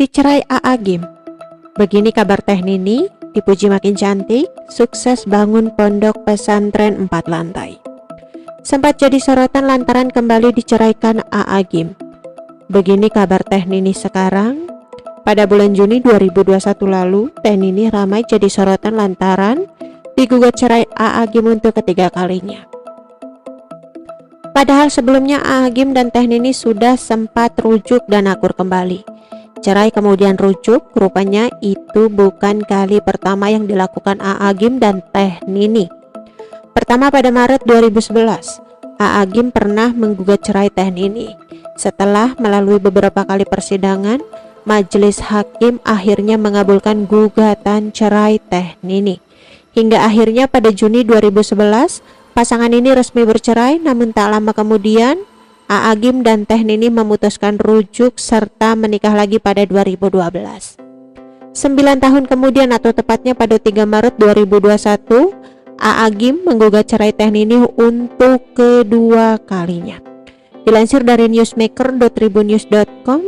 Dicerai AA Gim. Begini kabar Teh Nini, dipuji makin cantik, sukses bangun pondok pesantren 4 lantai. Sempat jadi sorotan lantaran kembali diceraikan AA Gim. Begini kabar Teh Nini sekarang. Pada bulan Juni 2021 lalu, Teh Nini ramai jadi sorotan lantaran digugat cerai AA Gim untuk ketiga kalinya. Padahal sebelumnya AA Gim dan Teh Nini sudah sempat rujuk dan akur kembali. Cerai kemudian rujuk, rupanya itu bukan kali pertama yang dilakukan AA Gim dan Teh Nini. Pertama pada Maret 2011, AA Gim pernah menggugat cerai Teh Nini. Setelah melalui beberapa kali persidangan, majelis hakim akhirnya mengabulkan gugatan cerai Teh Nini. Hingga akhirnya pada Juni 2011, pasangan ini resmi bercerai, namun tak lama kemudian AA Gim dan Teh Nini memutuskan rujuk serta menikah lagi pada 2012. 9 tahun kemudian atau tepatnya pada 3 Maret 2021, AA Gim menggugat cerai Teh Nini untuk kedua kalinya. Dilansir dari newsmaker.tribunnews.com,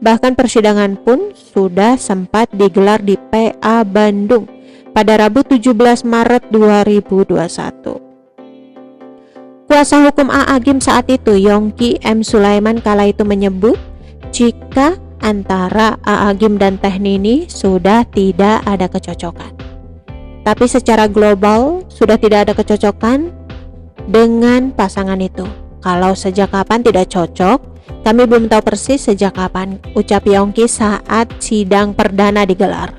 bahkan persidangan pun sudah sempat digelar di PA Bandung pada Rabu 17 Maret 2021. Kuasa hukum AA Gim saat itu, Yongki M. Sulaiman, kala itu menyebut jika antara AA Gim dan Teh Nini sudah tidak ada kecocokan. Tapi secara global sudah tidak ada kecocokan dengan pasangan itu. Kalau sejak kapan tidak cocok, kami belum tahu persis sejak kapan, ucap Yongki saat sidang perdana digelar.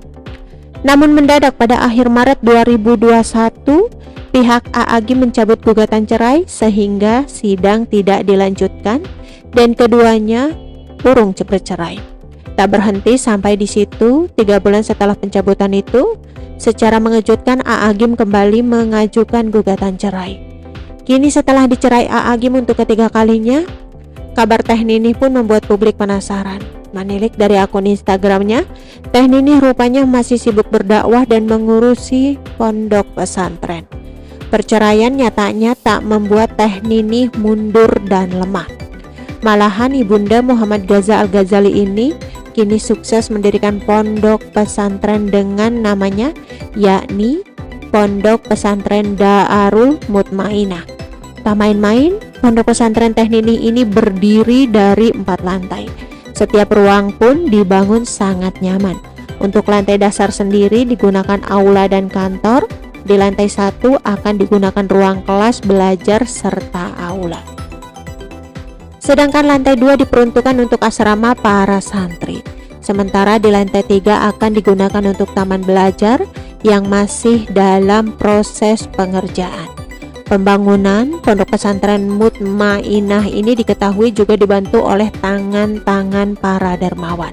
Namun mendadak pada akhir Maret 2021, pihak AA Gim mencabut gugatan cerai sehingga sidang tidak dilanjutkan dan keduanya urung bercerai. Tak berhenti sampai di situ, 3 bulan setelah pencabutan itu, secara mengejutkan AA Gim kembali mengajukan gugatan cerai. Kini setelah dicerai AA Gim untuk ketiga kalinya, kabar Teh Nini pun membuat publik penasaran. Menilik dari akun Instagramnya, Teh Nini rupanya masih sibuk berdakwah dan mengurusi pondok pesantren. Perceraian nyatanya tak membuat Teh Nini mundur dan lemah. Malahan Ibunda Muhammad Gaza Al-Ghazali ini kini sukses mendirikan pondok pesantren dengan namanya, yakni Pondok Pesantren Daarul Mutmainah. Tak main-main, pondok pesantren Teh Nini ini berdiri dari 4 lantai. Setiap ruang pun dibangun sangat nyaman. Untuk lantai dasar sendiri digunakan aula dan kantor. Di lantai 1 akan digunakan ruang kelas belajar serta aula. Sedangkan lantai 2 diperuntukkan untuk asrama para santri. Sementara di lantai 3 akan digunakan untuk taman belajar yang masih dalam proses pengerjaan. Pembangunan pondok pesantren Mutmainah ini diketahui juga dibantu oleh tangan-tangan para dermawan.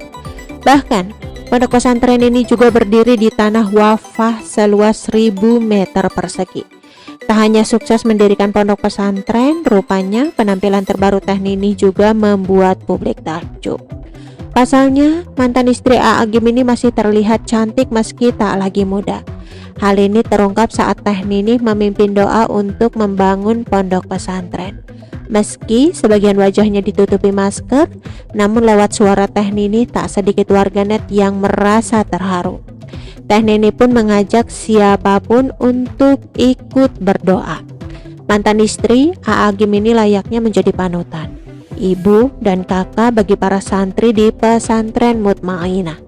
Bahkan pondok pesantren ini juga berdiri di tanah wafah seluas 1000 meter persegi. Tak hanya sukses mendirikan pondok pesantren, rupanya penampilan terbaru Teh Nini juga membuat publik takjub. Pasalnya, mantan istri AA Gim ini masih terlihat cantik meski tak lagi muda. Hal ini terungkap saat Teh Nini memimpin doa untuk membangun pondok pesantren. Meski sebagian wajahnya ditutupi masker, namun lewat suara Teh Nini tak sedikit warganet yang merasa terharu. Teh Nini pun mengajak siapapun untuk ikut berdoa. Mantan istri AA Gim ini layaknya menjadi panutan, ibu dan kakak bagi para santri di pesantren Mutmainah.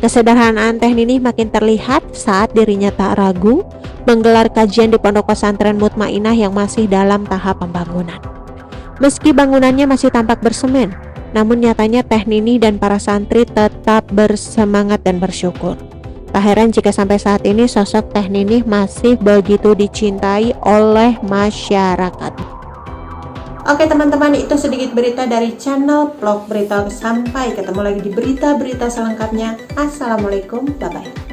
Kesederhanaan Teh Nini makin terlihat saat dirinya tak ragu menggelar kajian di pondok pesantren Mutmainah yang masih dalam tahap pembangunan. Meski bangunannya masih tampak bersemen, namun nyatanya Teh Nini dan para santri tetap bersemangat dan bersyukur. Tak heran jika sampai saat ini sosok Teh Nini masih begitu dicintai oleh masyarakat. Oke teman-teman, itu sedikit berita dari channel Vlog Berita. Sampai ketemu lagi di berita-berita selengkapnya. Assalamualaikum, bye-bye.